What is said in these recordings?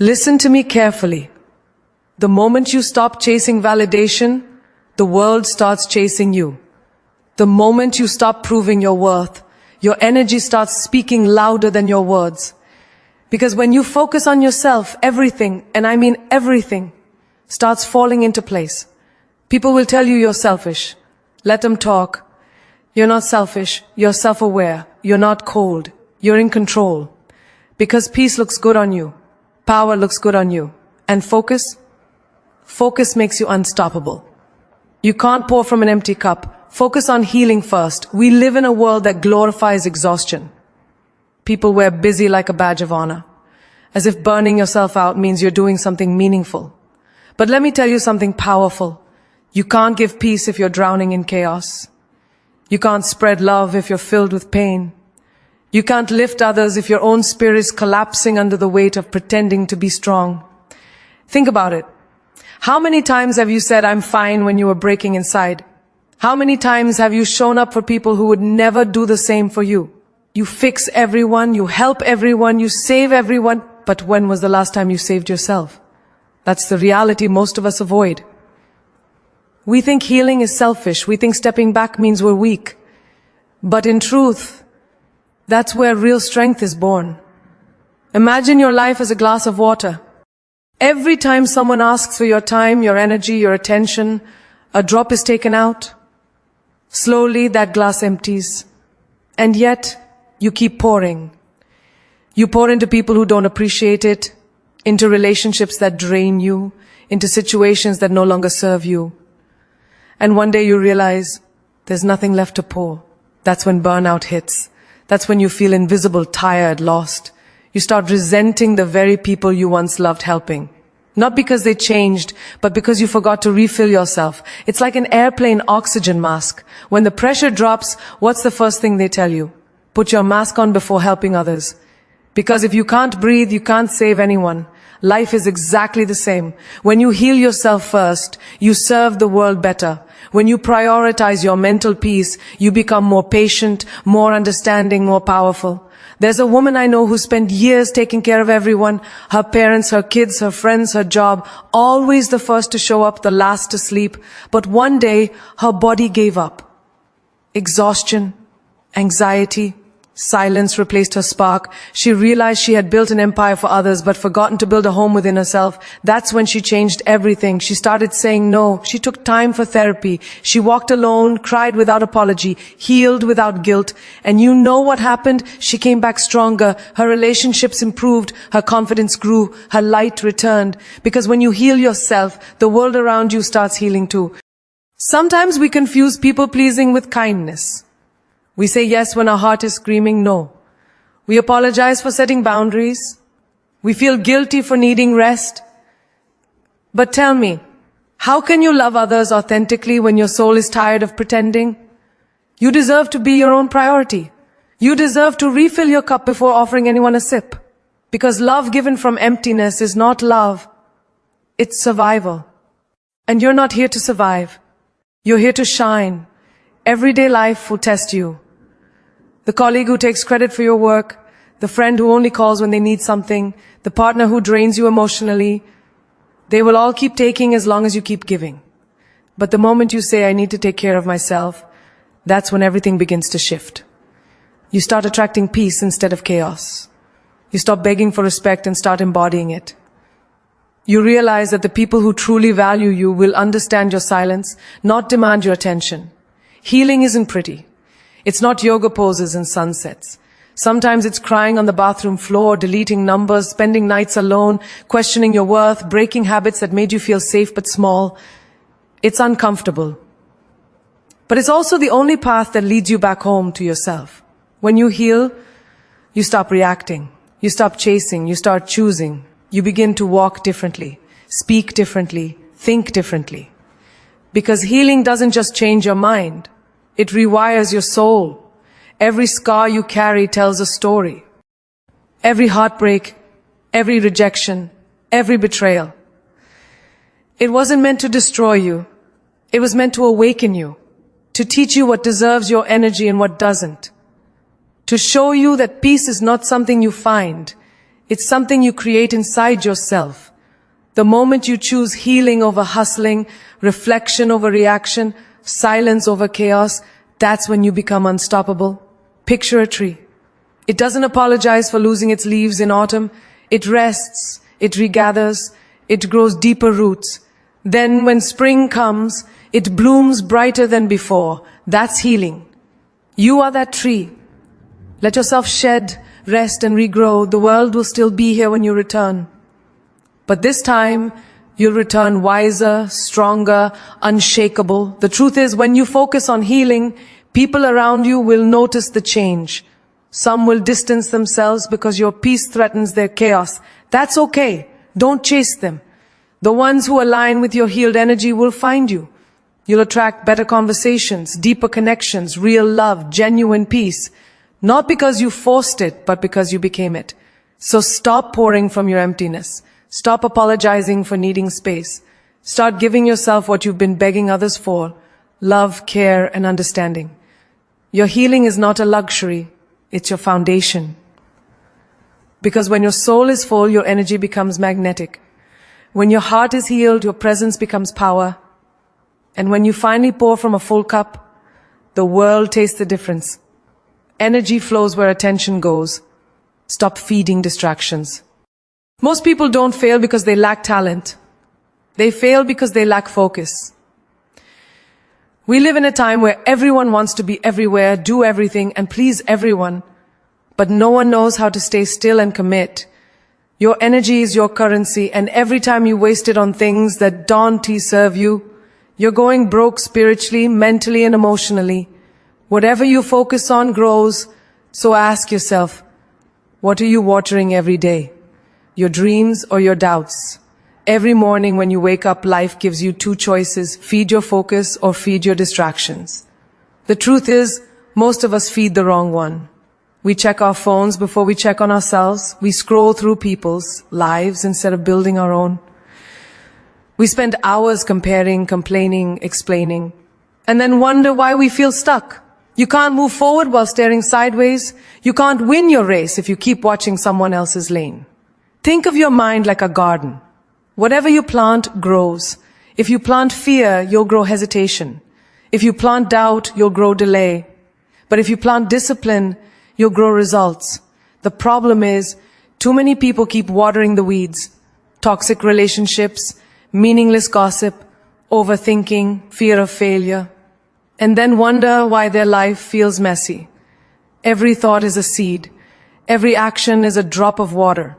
Listen to me carefully. The moment you stop chasing validation, the world starts chasing you. The moment you stop proving your worth, your energy starts speaking louder than your words. Because when you focus on yourself, everything, and I mean everything, starts falling into place. People will tell you you're selfish. Let them talk. You're not selfish. You're self-aware. You're not cold. You're in control. Because peace looks good on you. Power looks good on you. And focus makes you unstoppable. You can't pour from an empty cup. Focus on healing first. We live in a world that glorifies exhaustion. People wear busy like a badge of honor, as if burning yourself out means you're doing something meaningful. But let me tell you something powerful. You can't give peace if you're drowning in chaos. You can't spread love if you're filled with pain. You can't lift others if your own spirit is collapsing under the weight of pretending to be strong. Think about it. How many times have you said, "I'm fine," when you were breaking inside? How many times have you shown up for people who would never do the same for you? You fix everyone, you help everyone, you save everyone, but when was the last time you saved yourself? That's the reality most of us avoid. We think healing is selfish. We think stepping back means we're weak. But in truth, that's where real strength is born. Imagine your life as a glass of water. Every time someone asks for your time, your energy, your attention, a drop is taken out. Slowly that glass empties. And yet, you keep pouring. You pour into people who don't appreciate it, into relationships that drain you, into situations that no longer serve you. And one day you realize there's nothing left to pour. That's when burnout hits. That's when you feel invisible, tired, lost. You start resenting the very people you once loved helping. Not because they changed, but because you forgot to refill yourself. It's like an airplane oxygen mask. When the pressure drops, what's the first thing they tell you? Put your mask on before helping others. Because if you can't breathe, you can't save anyone. Life is exactly the same. When you heal yourself first, you serve the world better. When you prioritize your mental peace, you become more patient, more understanding, more powerful. There's a woman I know who spent years taking care of everyone, her parents, her kids, her friends, her job, always the first to show up, the last to sleep. But one day, her body gave up. Exhaustion, anxiety, silence replaced her spark. She realized she had built an empire for others, but forgotten to build a home within herself. That's when she changed everything. She started saying no. She took time for therapy. She walked alone, cried without apology, healed without guilt. And you know what happened? She came back stronger. Her relationships improved. Her confidence grew. Her light returned. Because when you heal yourself, the world around you starts healing too. Sometimes we confuse people pleasing with kindness. We say yes when our heart is screaming no. We apologize for setting boundaries. We feel guilty for needing rest. But tell me, how can you love others authentically when your soul is tired of pretending? You deserve to be your own priority. You deserve to refill your cup before offering anyone a sip. Because love given from emptiness is not love. It's survival. And you're not here to survive. You're here to shine. Everyday life will test you. The colleague who takes credit for your work, the friend who only calls when they need something, the partner who drains you emotionally, they will all keep taking as long as you keep giving. But the moment you say, "I need to take care of myself," that's when everything begins to shift. You start attracting peace instead of chaos. You stop begging for respect and start embodying it. You realize that the people who truly value you will understand your silence, not demand your attention. Healing isn't pretty. It's not yoga poses and sunsets. Sometimes it's crying on the bathroom floor, deleting numbers, spending nights alone, questioning your worth, breaking habits that made you feel safe but small. It's uncomfortable. But it's also the only path that leads you back home to yourself. When you heal, you stop reacting. You stop chasing. You start choosing. You begin to walk differently, speak differently, think differently. Because healing doesn't just change your mind. It rewires your soul. Every scar you carry tells a story. Every heartbreak, every rejection, every betrayal. It wasn't meant to destroy you. It was meant to awaken you, to teach you what deserves your energy and what doesn't. To show you that peace is not something you find. It's something you create inside yourself. The moment you choose healing over hustling, reflection over reaction, silence over chaos, that's when you become unstoppable. Picture a tree. It doesn't apologize for losing its leaves in autumn. It rests, it regathers, it grows deeper roots. Then when spring comes, it blooms brighter than before. That's healing. You are that tree. Let yourself shed, rest and regrow. The world will still be here when you return. But this time, you'll return wiser, stronger, unshakable. The truth is, when you focus on healing, people around you will notice the change. Some will distance themselves because your peace threatens their chaos. That's okay. Don't chase them. The ones who align with your healed energy will find you. You'll attract better conversations, deeper connections, real love, genuine peace. Not because you forced it, but because you became it. So stop pouring from your emptiness. Stop apologizing for needing space. Start giving yourself what you've been begging others for: love, care, and understanding. Your healing is not a luxury. It's your foundation. Because when your soul is full, your energy becomes magnetic. When your heart is healed, your presence becomes power. And when you finally pour from a full cup, the world tastes the difference. Energy flows where attention goes. Stop feeding distractions. Most people don't fail because they lack talent. They fail because they lack focus. We live in a time where everyone wants to be everywhere, do everything, and please everyone. But no one knows how to stay still and commit. Your energy is your currency, and every time you waste it on things that don't serve you, you're going broke spiritually, mentally, and emotionally. Whatever you focus on grows, so ask yourself, what are you watering every day? Your dreams or your doubts? Every morning when you wake up, life gives you two choices: feed your focus or feed your distractions. The truth is, most of us feed the wrong one. We check our phones before we check on ourselves. We scroll through people's lives instead of building our own. We spend hours comparing, complaining, explaining, and then wonder why we feel stuck. You can't move forward while staring sideways. You can't win your race if you keep watching someone else's lane. Think of your mind like a garden. Whatever you plant grows. If you plant fear, you'll grow hesitation. If you plant doubt, you'll grow delay. But if you plant discipline, you'll grow results. The problem is, too many people keep watering the weeds. Toxic relationships, meaningless gossip, overthinking, fear of failure, and then wonder why their life feels messy. Every thought is a seed. Every action is a drop of water.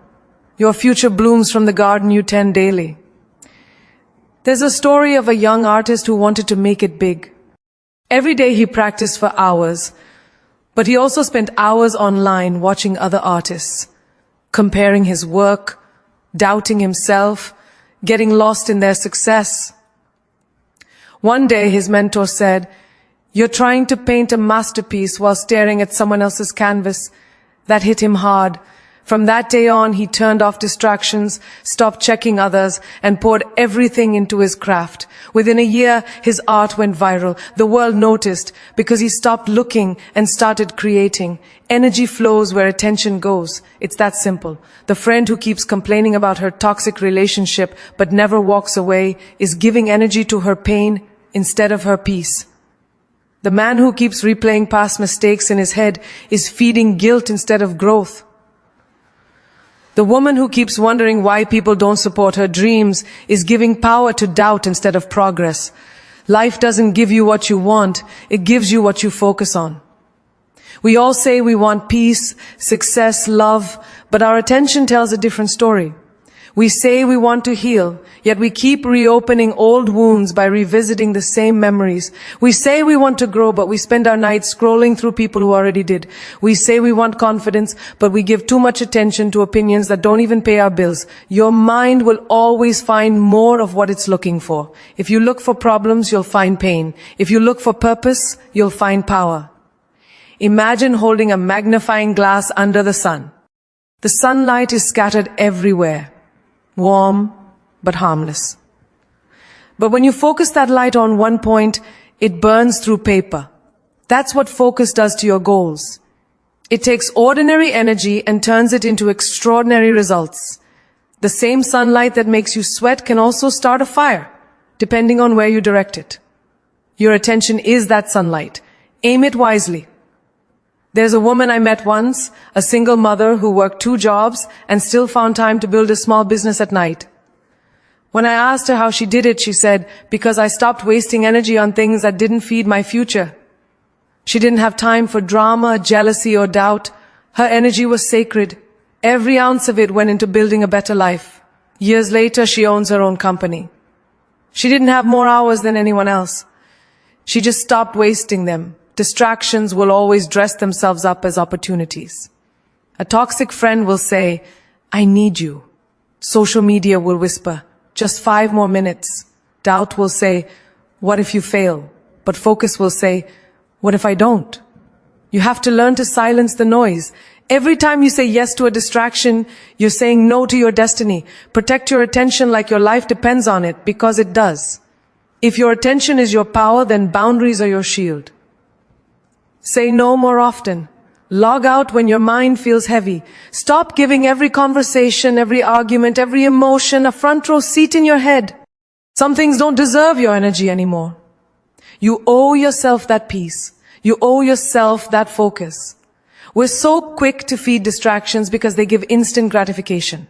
Your future blooms from the garden you tend daily. There's a story of a young artist who wanted to make it big. Every day he practiced for hours, but he also spent hours online watching other artists, comparing his work, doubting himself, getting lost in their success. One day his mentor said, "You're trying to paint a masterpiece while staring at someone else's canvas." That hit him hard. From that day on, he turned off distractions, stopped checking others, and poured everything into his craft. Within a year, his art went viral. The world noticed because he stopped looking and started creating. Energy flows where attention goes. It's that simple. The friend who keeps complaining about her toxic relationship but never walks away is giving energy to her pain instead of her peace. The man who keeps replaying past mistakes in his head is feeding guilt instead of growth. The woman who keeps wondering why people don't support her dreams is giving power to doubt instead of progress. Life doesn't give you what you want, it gives you what you focus on. We all say we want peace, success, love, but our attention tells a different story. We say we want to heal, yet we keep reopening old wounds by revisiting the same memories. We say we want to grow, but we spend our nights scrolling through people who already did. We say we want confidence, but we give too much attention to opinions that don't even pay our bills. Your mind will always find more of what it's looking for. If you look for problems, you'll find pain. If you look for purpose, you'll find power. Imagine holding a magnifying glass under the sun. The sunlight is scattered everywhere. Warm, but harmless. But when you focus that light on one point, it burns through paper. That's what focus does to your goals. It takes ordinary energy and turns it into extraordinary results. The same sunlight that makes you sweat can also start a fire, depending on where you direct it. Your attention is that sunlight. Aim it wisely. There's a woman I met once, a single mother who worked 2 jobs and still found time to build a small business at night. When I asked her how she did it, she said, because I stopped wasting energy on things that didn't feed my future. She didn't have time for drama, jealousy, or doubt. Her energy was sacred. Every ounce of it went into building a better life. Years later, she owns her own company. She didn't have more hours than anyone else. She just stopped wasting them. Distractions will always dress themselves up as opportunities. A toxic friend will say, I need you. Social media will whisper, just 5 more minutes. Doubt will say, what if you fail? But focus will say, what if I don't? You have to learn to silence the noise. Every time you say yes to a distraction, you're saying no to your destiny. Protect your attention like your life depends on it, because it does. If your attention is your power, then boundaries are your shield. Say no more often. Log out when your mind feels heavy. Stop giving every conversation, every argument, every emotion a front row seat in your head. Some things don't deserve your energy anymore. You owe yourself that peace. You owe yourself that focus. We're so quick to feed distractions because they give instant gratification.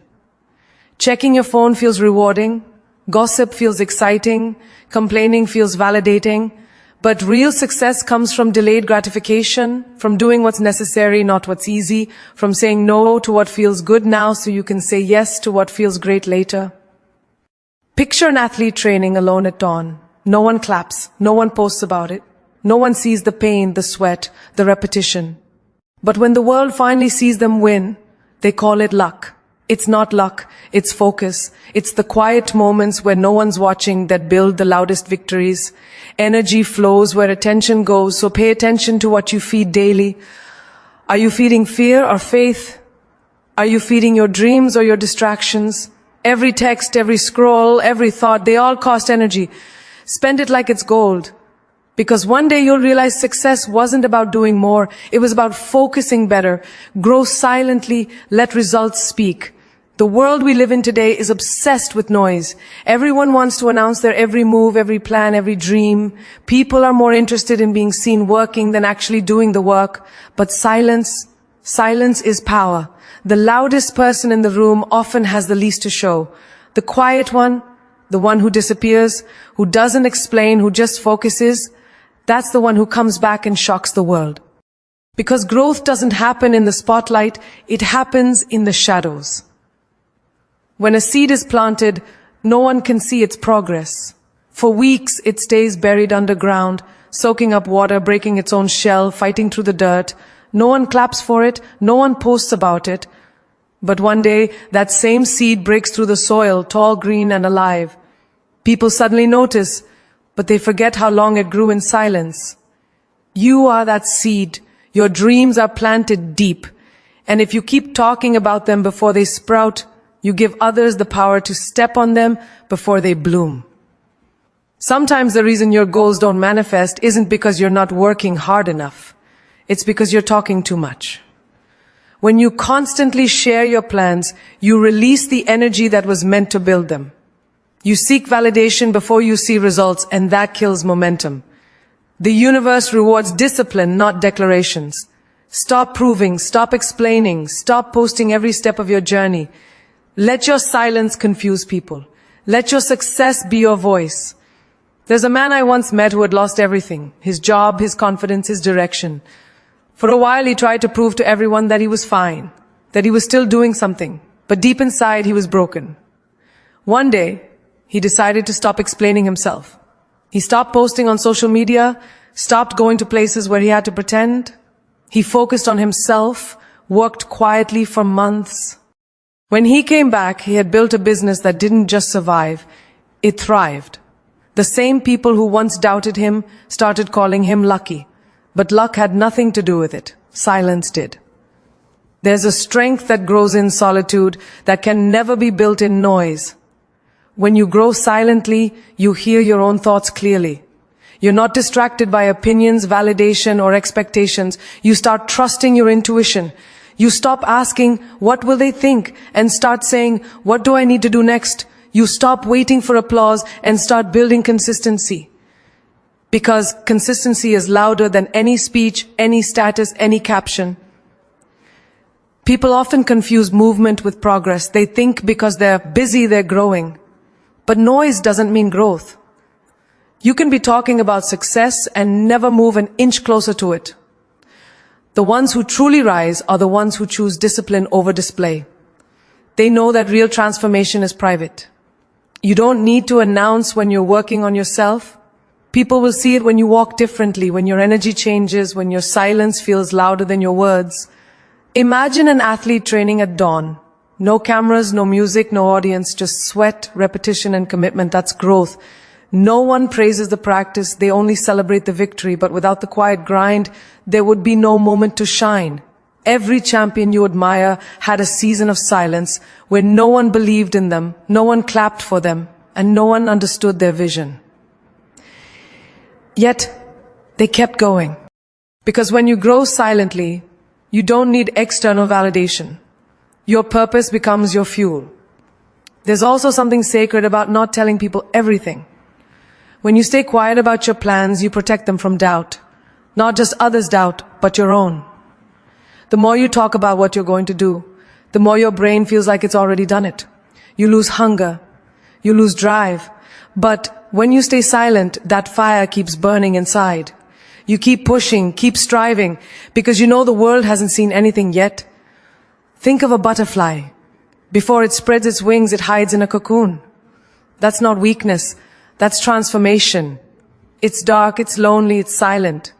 Checking your phone feels rewarding. Gossip feels exciting. Complaining feels validating. But real success comes from delayed gratification, from doing what's necessary, not what's easy, from saying no to what feels good now so you can say yes to what feels great later. Picture an athlete training alone at dawn. No one claps. No one posts about it. No one sees the pain, the sweat, the repetition. But when the world finally sees them win, they call it luck. It's not luck, it's focus. It's the quiet moments where no one's watching that build the loudest victories. Energy flows where attention goes, so pay attention to what you feed daily. Are you feeding fear or faith? Are you feeding your dreams or your distractions? Every text, every scroll, every thought, they all cost energy. Spend it like it's gold. Because one day you'll realize success wasn't about doing more. It was about focusing better. Grow silently, let results speak. The world we live in today is obsessed with noise. Everyone wants to announce their every move, every plan, every dream. People are more interested in being seen working than actually doing the work. But silence is power. The loudest person in the room often has the least to show. The quiet one, the one who disappears, who doesn't explain, who just focuses, that's the one who comes back and shocks the world. Because growth doesn't happen in the spotlight, it happens in the shadows. When a seed is planted, no one can see its progress. For weeks, it stays buried underground, soaking up water, breaking its own shell, fighting through the dirt. No one claps for it, no one posts about it. But one day, that same seed breaks through the soil, tall, green, and alive. People suddenly notice, but they forget how long it grew in silence. You are that seed. Your dreams are planted deep. And if you keep talking about them before they sprout, you give others the power to step on them before they bloom. Sometimes the reason your goals don't manifest isn't because you're not working hard enough. It's because you're talking too much. When you constantly share your plans, you release the energy that was meant to build them. You seek validation before you see results, and that kills momentum. The universe rewards discipline, not declarations. Stop proving, stop explaining, stop posting every step of your journey. Let your silence confuse people. Let your success be your voice. There's a man I once met who had lost everything. His job, his confidence, his direction. For a while he tried to prove to everyone that he was fine, that he was still doing something. But deep inside he was broken. One day, he decided to stop explaining himself. He stopped posting on social media, stopped going to places where he had to pretend. He focused on himself, worked quietly for months. When he came back, he had built a business that didn't just survive, it thrived. The same people who once doubted him started calling him lucky. But luck had nothing to do with it. Silence did. There's a strength that grows in solitude that can never be built in noise. When you grow silently, you hear your own thoughts clearly. You're not distracted by opinions, validation, or expectations. You start trusting your intuition. You stop asking, what will they think? And start saying, what do I need to do next? You stop waiting for applause and start building consistency. Because consistency is louder than any speech, any status, any caption. People often confuse movement with progress. They think because they're busy, they're growing. But noise doesn't mean growth. You can be talking about success and never move an inch closer to it. The ones who truly rise are the ones who choose discipline over display. They know that real transformation is private. You don't need to announce when you're working on yourself. People will see it when you walk differently, when your energy changes, when your silence feels louder than your words. Imagine an athlete training at dawn. No cameras, no music, no audience, just sweat, repetition, and commitment. That's growth. No one praises the practice, they only celebrate the victory, but without the quiet grind, there would be no moment to shine. Every champion you admire had a season of silence where no one believed in them, no one clapped for them, and no one understood their vision. Yet, they kept going. Because when you grow silently, you don't need external validation. Your purpose becomes your fuel. There's also something sacred about not telling people everything. When you stay quiet about your plans, you protect them from doubt. Not just others' doubt, but your own. The more you talk about what you're going to do, the more your brain feels like it's already done it. You lose hunger. You lose drive. But when you stay silent, that fire keeps burning inside. You keep pushing, keep striving, because you know the world hasn't seen anything yet. Think of a butterfly. Before it spreads its wings, it hides in a cocoon. That's not weakness. That's transformation. It's dark, it's lonely, it's silent.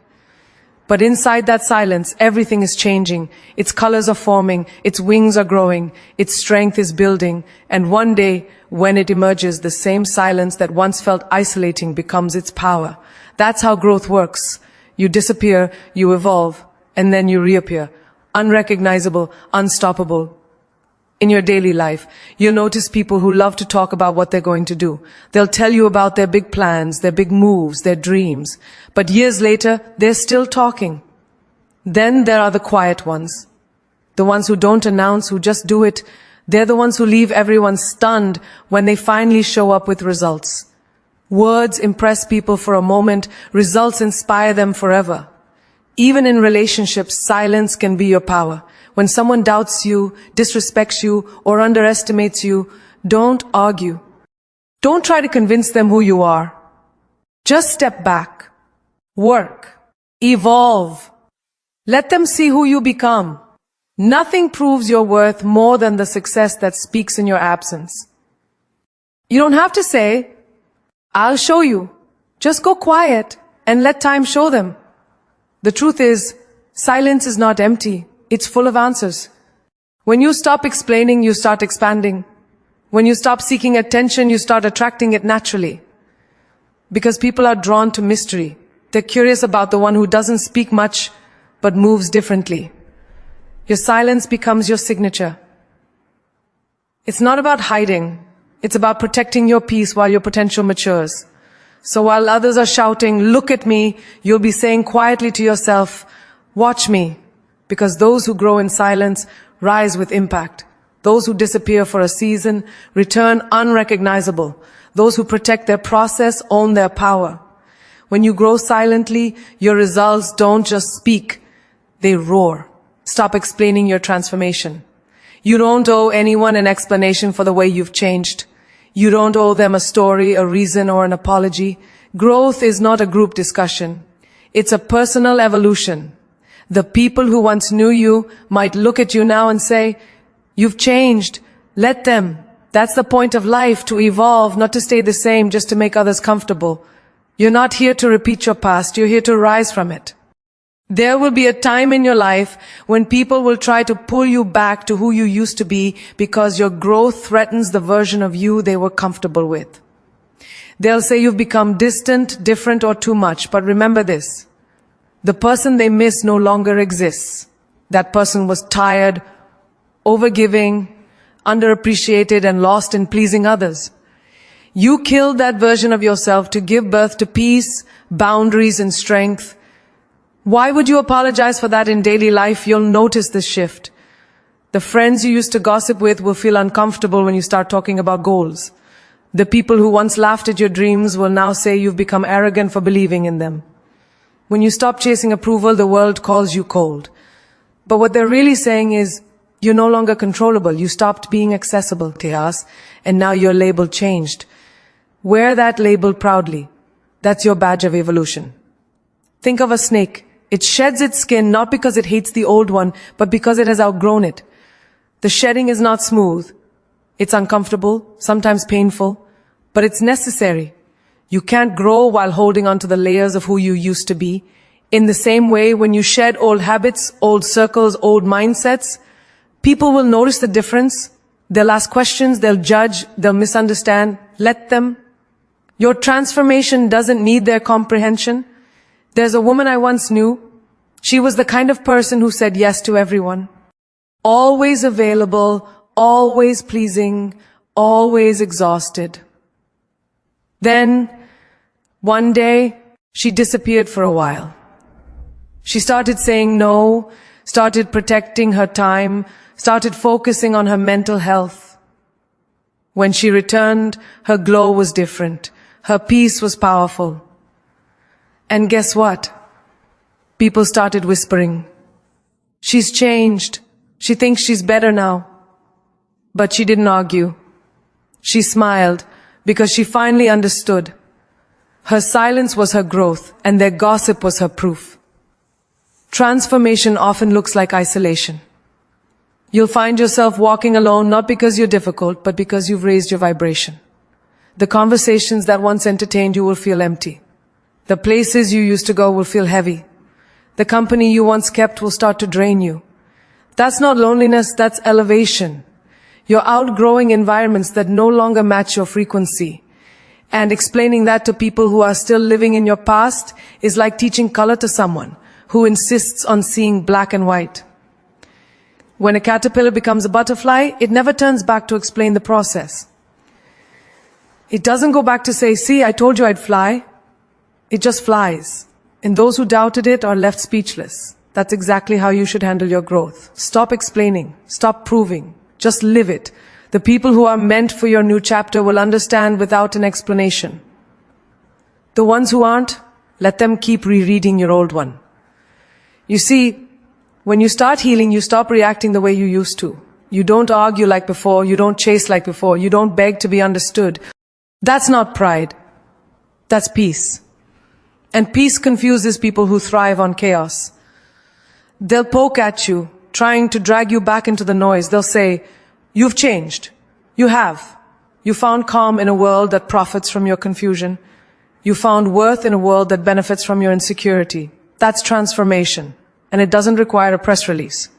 But inside that silence, everything is changing. Its colors are forming, its wings are growing, its strength is building. And one day, when it emerges, the same silence that once felt isolating becomes its power. That's how growth works. You disappear, you evolve, and then you reappear. Unrecognizable, unstoppable. In your daily life, you'll notice people who love to talk about what they're going to do. They'll tell you about their big plans, their big moves, their dreams. But years later, they're still talking. Then there are the quiet ones. The ones who don't announce, who just do it. They're the ones who leave everyone stunned when they finally show up with results. Words impress people for a moment, results inspire them forever. Even in relationships, silence can be your power. When someone doubts you, disrespects you, or underestimates you, don't argue. Don't try to convince them who you are. Just step back. Work. Evolve. Let them see who you become. Nothing proves your worth more than the success that speaks in your absence. You don't have to say, I'll show you. Just go quiet and let time show them. The truth is, silence is not empty. It's full of answers. When you stop explaining, you start expanding. When you stop seeking attention, you start attracting it naturally. Because people are drawn to mystery. They're curious about the one who doesn't speak much, but moves differently. Your silence becomes your signature. It's not about hiding. It's about protecting your peace while your potential matures. So while others are shouting, look at me, you'll be saying quietly to yourself, watch me. Because those who grow in silence rise with impact. Those who disappear for a season return unrecognizable. Those who protect their process own their power. When you grow silently, your results don't just speak, they roar. Stop explaining your transformation. You don't owe anyone an explanation for the way you've changed. You don't owe them a story, a reason, or an apology. Growth is not a group discussion. It's a personal evolution. The people who once knew you might look at you now and say, you've changed. Let them. That's the point of life, to evolve, not to stay the same just to make others comfortable. You're not here to repeat your past. You're here to rise from it. There will be a time in your life when people will try to pull you back to who you used to be because your growth threatens the version of you they were comfortable with. They'll say you've become distant, different, or too much. But remember this. The person they miss no longer exists. That person was tired, overgiving, underappreciated, and lost in pleasing others. You killed that version of yourself to give birth to peace, boundaries, and strength. Why would you apologize for that in daily life? You'll notice this shift. The friends you used to gossip with will feel uncomfortable when you start talking about goals. The people who once laughed at your dreams will now say you've become arrogant for believing in them. When you stop chasing approval, the world calls you cold. But what they're really saying is, you're no longer controllable. You stopped being accessible to us, and now your label changed. Wear that label proudly. That's your badge of evolution. Think of a snake. It sheds its skin not because it hates the old one, but because it has outgrown it. The shedding is not smooth. It's uncomfortable, sometimes painful, but it's necessary. You can't grow while holding on to the layers of who you used to be. In the same way, when you shed old habits, old circles, old mindsets, people will notice the difference. They'll ask questions, they'll judge, they'll misunderstand. Let them. Your transformation doesn't need their comprehension. There's a woman I once knew. She was the kind of person who said yes to everyone. Always available, always pleasing, always exhausted. Then, one day, she disappeared for a while. She started saying no, started protecting her time, started focusing on her mental health. When she returned, her glow was different. Her peace was powerful. And guess what? People started whispering. She's changed. She thinks she's better now. But she didn't argue. She smiled because she finally understood. Her silence was her growth, and their gossip was her proof. Transformation often looks like isolation. You'll find yourself walking alone not because you're difficult, but because you've raised your vibration. The conversations that once entertained you will feel empty. The places you used to go will feel heavy. The company you once kept will start to drain you. That's not loneliness, that's elevation. You're outgrowing environments that no longer match your frequency. And explaining that to people who are still living in your past is like teaching color to someone who insists on seeing black and white. When a caterpillar becomes a butterfly, it never turns back to explain the process. It doesn't go back to say, see, I told you I'd fly. It just flies. And those who doubted it are left speechless. That's exactly how you should handle your growth. Stop explaining. Stop proving. Just live it. The people who are meant for your new chapter will understand without an explanation. The ones who aren't, let them keep rereading your old one. You see, when you start healing, you stop reacting the way you used to. You don't argue like before. You don't chase like before. You don't beg to be understood. That's not pride. That's peace. And peace confuses people who thrive on chaos. They'll poke at you, trying to drag you back into the noise. They'll say, you've changed. You have. You found calm in a world that profits from your confusion. You found worth in a world that benefits from your insecurity. That's transformation. And it doesn't require a press release.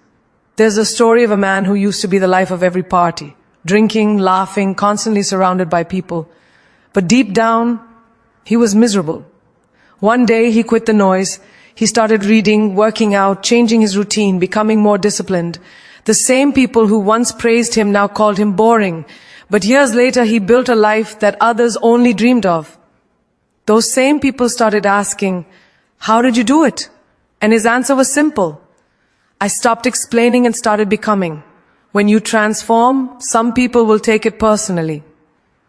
There's a story of a man who used to be the life of every party, drinking, laughing, constantly surrounded by people. But deep down, he was miserable. One day, he quit the noise. He started reading, working out, changing his routine, becoming more disciplined. The same people who once praised him now called him boring. But years later, he built a life that others only dreamed of. Those same people started asking, how did you do it? And his answer was simple. I stopped explaining and started becoming. When you transform, some people will take it personally.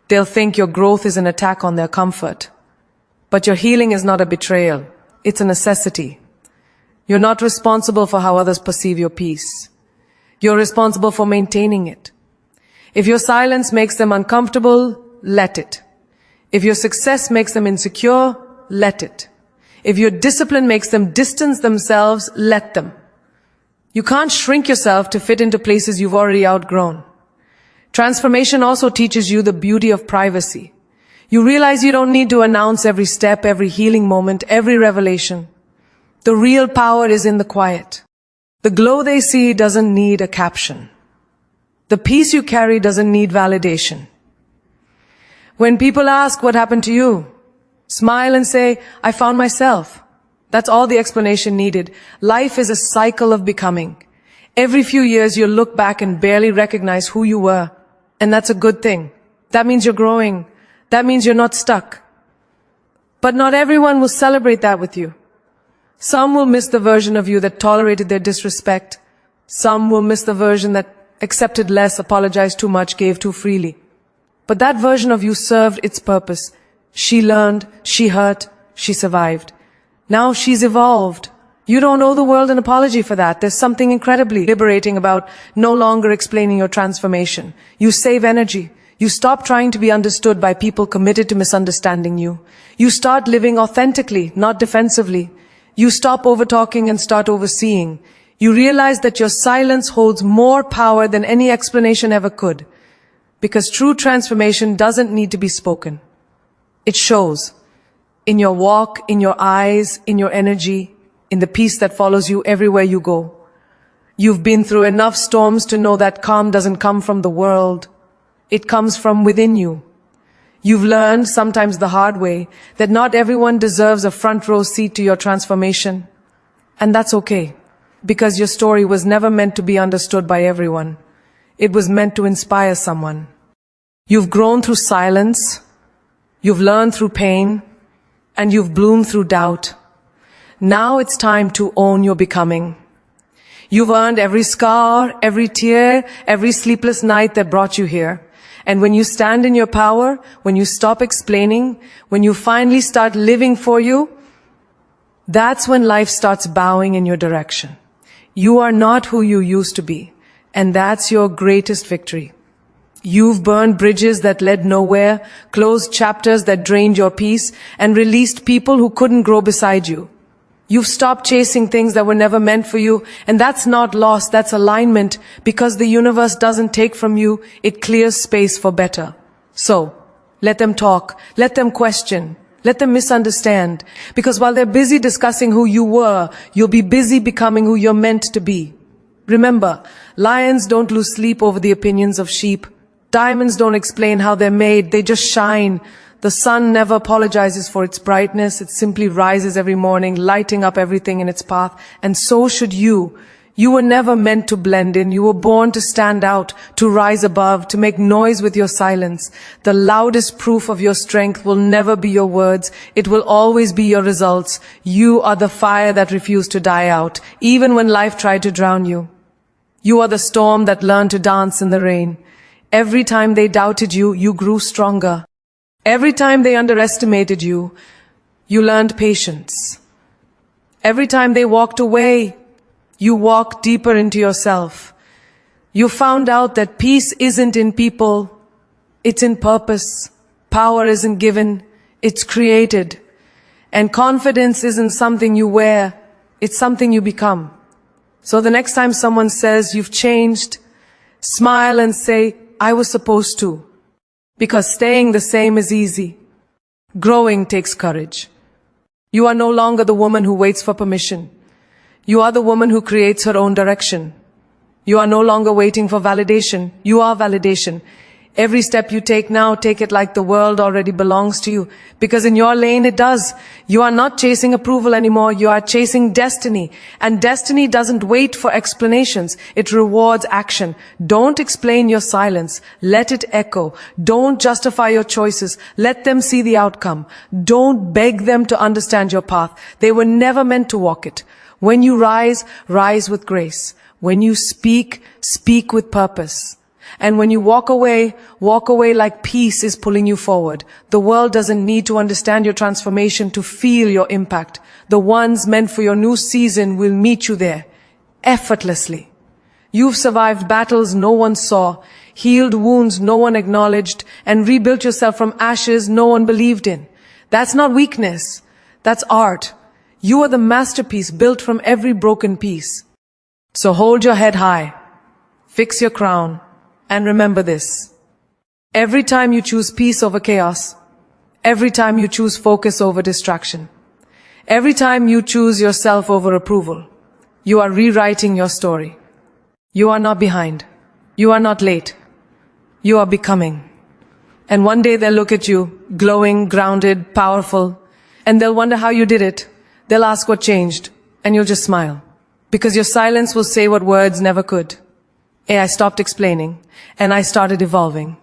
They'll think your growth is an attack on their comfort. But your healing is not a betrayal. It's a necessity. You're not responsible for how others perceive your peace. You're responsible for maintaining it. If your silence makes them uncomfortable, let it. If your success makes them insecure, let it. If your discipline makes them distance themselves, let them. You can't shrink yourself to fit into places you've already outgrown. Transformation also teaches you the beauty of privacy. You realize you don't need to announce every step, every healing moment, every revelation. The real power is in the quiet. The glow they see doesn't need a caption. The peace you carry doesn't need validation. When people ask what happened to you, smile and say, I found myself. That's all the explanation needed. Life is a cycle of becoming. Every few years you'll look back and barely recognize who you were. And that's a good thing. That means you're growing. That means you're not stuck. But not everyone will celebrate that with you. Some will miss the version of you that tolerated their disrespect. Some will miss the version that accepted less, apologized too much, gave too freely. But that version of you served its purpose. She learned, she hurt, she survived. Now she's evolved. You don't owe the world an apology for that. There's something incredibly liberating about no longer explaining your transformation. You save energy. You stop trying to be understood by people committed to misunderstanding you. You start living authentically, not defensively. You stop overtalking and start overseeing. You realize that your silence holds more power than any explanation ever could. Because true transformation doesn't need to be spoken. It shows. In your walk, in your eyes, in your energy, in the peace that follows you everywhere you go. You've been through enough storms to know that calm doesn't come from the world. It comes from within you. You've learned, sometimes the hard way, that not everyone deserves a front row seat to your transformation. And that's okay, because your story was never meant to be understood by everyone. It was meant to inspire someone. You've grown through silence, you've learned through pain, and you've bloomed through doubt. Now it's time to own your becoming. You've earned every scar, every tear, every sleepless night that brought you here. And when you stand in your power, when you stop explaining, when you finally start living for you, that's when life starts bowing in your direction. You are not who you used to be, and that's your greatest victory. You've burned bridges that led nowhere, closed chapters that drained your peace, and released people who couldn't grow beside you. You've stopped chasing things that were never meant for you, and that's not loss, that's alignment, because the universe doesn't take from you, it clears space for better. So, let them talk, let them question, let them misunderstand, because while they're busy discussing who you were, you'll be busy becoming who you're meant to be. Remember, lions don't lose sleep over the opinions of sheep. Diamonds don't explain how they're made, they just shine. The sun never apologizes for its brightness. It simply rises every morning, lighting up everything in its path. And so should you. You were never meant to blend in. You were born to stand out, to rise above, to make noise with your silence. The loudest proof of your strength will never be your words. It will always be your results. You are the fire that refused to die out, even when life tried to drown you. You are the storm that learned to dance in the rain. Every time they doubted you, you grew stronger. Every time they underestimated you, you learned patience. Every time they walked away, you walked deeper into yourself. You found out that peace isn't in people, it's in purpose. Power isn't given, it's created. And confidence isn't something you wear, it's something you become. So the next time someone says you've changed, smile and say, I was supposed to. Because staying the same is easy. Growing takes courage. You are no longer the woman who waits for permission. You are the woman who creates her own direction. You are no longer waiting for validation. You are validation. Every step you take now, take it like the world already belongs to you. Because in your lane it does. You are not chasing approval anymore. You are chasing destiny. And destiny doesn't wait for explanations. It rewards action. Don't explain your silence. Let it echo. Don't justify your choices. Let them see the outcome. Don't beg them to understand your path. They were never meant to walk it. When you rise, rise with grace. When you speak, speak with purpose. And when you walk away like peace is pulling you forward. The world doesn't need to understand your transformation to feel your impact. The ones meant for your new season will meet you there, effortlessly. You've survived battles no one saw, healed wounds no one acknowledged, and rebuilt yourself from ashes no one believed in. That's not weakness, that's art. You are the masterpiece built from every broken piece. So hold your head high, fix your crown, and remember this. Every time you choose peace over chaos, every time you choose focus over distraction, every time you choose yourself over approval, you are rewriting your story. You are not behind. You are not late. You are becoming. And one day they'll look at you, glowing, grounded, powerful, and they'll wonder how you did it. They'll ask what changed, and you'll just smile. Because your silence will say what words never could. I stopped explaining, and I started evolving.